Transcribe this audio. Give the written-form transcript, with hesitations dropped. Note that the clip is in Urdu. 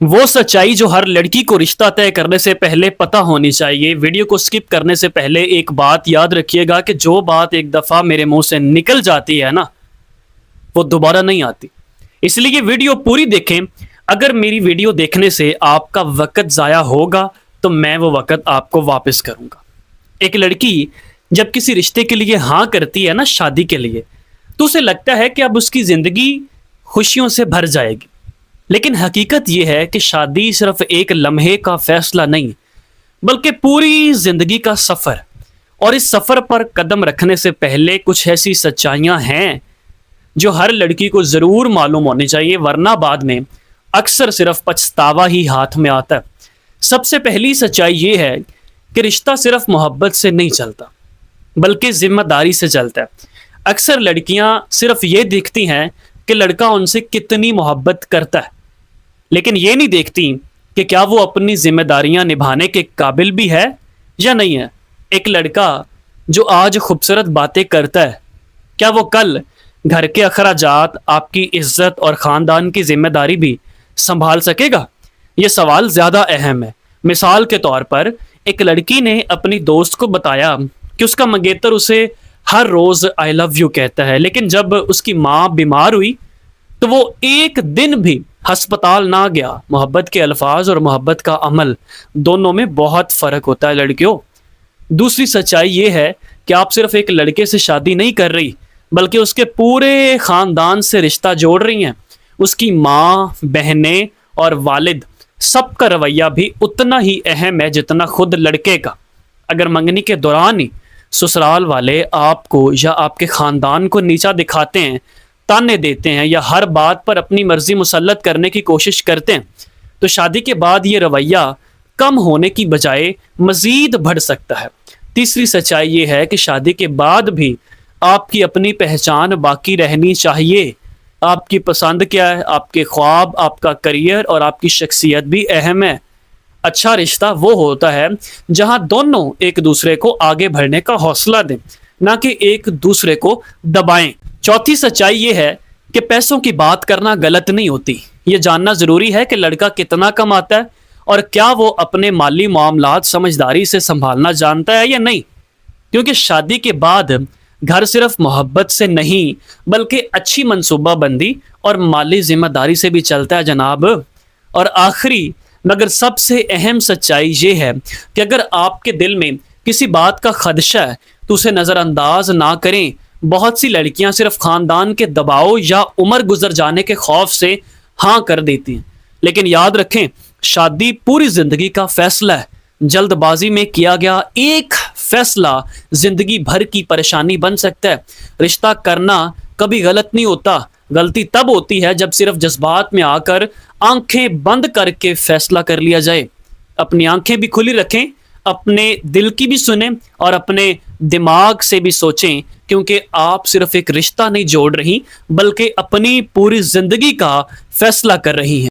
وہ سچائی جو ہر لڑکی کو رشتہ طے کرنے سے پہلے پتہ ہونی چاہیے۔ ویڈیو کو سکپ کرنے سے پہلے ایک بات یاد رکھیے گا کہ جو بات ایک دفعہ میرے منہ سے نکل جاتی ہے نا، وہ دوبارہ نہیں آتی۔ اس لیے یہ ویڈیو پوری دیکھیں۔ اگر میری ویڈیو دیکھنے سے آپ کا وقت ضائع ہوگا تو میں وہ وقت آپ کو واپس کروں گا۔ ایک لڑکی جب کسی رشتے کے لیے ہاں کرتی ہے نا، شادی کے لیے، تو اسے لگتا ہے کہ اب اس کی زندگی خوشیوں سے بھر جائے گی۔ لیکن حقیقت یہ ہے کہ شادی صرف ایک لمحے کا فیصلہ نہیں، بلکہ پوری زندگی کا سفر۔ اور اس سفر پر قدم رکھنے سے پہلے کچھ ایسی سچائیاں ہیں جو ہر لڑکی کو ضرور معلوم ہونی چاہیے، ورنہ بعد میں اکثر صرف پچھتاوا ہی ہاتھ میں آتا ہے۔ سب سے پہلی سچائی یہ ہے کہ رشتہ صرف محبت سے نہیں چلتا، بلکہ ذمہ داری سے چلتا ہے۔ اکثر لڑکیاں صرف یہ دیکھتی ہیں کہ لڑکا ان سے کتنی محبت کرتا ہے، لیکن یہ نہیں دیکھتی کہ کیا وہ اپنی ذمہ داریاں نبھانے کے قابل بھی ہے یا نہیں ہے۔ ایک لڑکا جو آج خوبصورت باتیں کرتا ہے، کیا وہ کل گھر کے اخراجات، آپ کی عزت اور خاندان کی ذمہ داری بھی سنبھال سکے گا؟ یہ سوال زیادہ اہم ہے۔ مثال کے طور پر ایک لڑکی نے اپنی دوست کو بتایا کہ اس کا منگیتر اسے ہر روز آئی لو یو کہتا ہے، لیکن جب اس کی ماں بیمار ہوئی تو وہ ایک دن بھی ہسپتال نہ گیا۔ محبت کے الفاظ اور محبت کا عمل دونوں میں بہت فرق ہوتا ہے لڑکیوں۔ دوسری سچائی یہ ہے کہ آپ صرف ایک لڑکے سے شادی نہیں کر رہی، بلکہ اس کے پورے خاندان سے رشتہ جوڑ رہی ہیں۔ اس کی ماں، بہنیں اور والد، سب کا رویہ بھی اتنا ہی اہم ہے جتنا خود لڑکے کا۔ اگر منگنی کے دوران ہی سسرال والے آپ کو یا آپ کے خاندان کو نیچا دکھاتے ہیں، تانے دیتے ہیں یا ہر بات پر اپنی مرضی مسلط کرنے کی کوشش کرتے ہیں، تو شادی کے بعد یہ رویہ کم ہونے کی بجائے مزید بڑھ سکتا ہے۔ تیسری سچائی یہ ہے کہ شادی کے بعد بھی آپ کی اپنی پہچان باقی رہنی چاہیے۔ آپ کی پسند کیا ہے، آپ کے خواب، آپ کا کریئر اور آپ کی شخصیت بھی اہم ہے۔ اچھا رشتہ وہ ہوتا ہے جہاں دونوں ایک دوسرے کو آگے بڑھنے کا حوصلہ دیں، نہ کہ ایک دوسرے کو دبائیں۔ چوتھی سچائی یہ ہے کہ پیسوں کی بات کرنا غلط نہیں ہوتی۔ یہ جاننا ضروری ہے کہ لڑکا کتنا کماتا ہے اور کیا وہ اپنے مالی معاملات سمجھداری سے سنبھالنا جانتا ہے یا نہیں، کیونکہ شادی کے بعد گھر صرف محبت سے نہیں بلکہ اچھی منصوبہ بندی اور مالی ذمہ داری سے بھی چلتا ہے جناب۔ اور آخری مگر سب سے اہم سچائی یہ ہے کہ اگر آپ کے دل میں کسی بات کا خدشہ ہے تو اسے نظر انداز نہ کریں۔ بہت سی لڑکیاں صرف خاندان کے دباؤ یا عمر گزر جانے کے خوف سے ہاں کر دیتی ہیں، لیکن یاد رکھیں شادی پوری زندگی کا فیصلہ ہے۔ جلد بازی میں کیا گیا ایک فیصلہ زندگی بھر کی پریشانی بن سکتا ہے۔ رشتہ کرنا کبھی غلط نہیں ہوتا، غلطی تب ہوتی ہے جب صرف جذبات میں آ کر آنکھیں بند کر کے فیصلہ کر لیا جائے۔ اپنی آنکھیں بھی کھلی رکھیں، اپنے دل کی بھی سنیں اور اپنے دماغ سے بھی سوچیں، کیونکہ آپ صرف ایک رشتہ نہیں جوڑ رہی بلکہ اپنی پوری زندگی کا فیصلہ کر رہی ہیں۔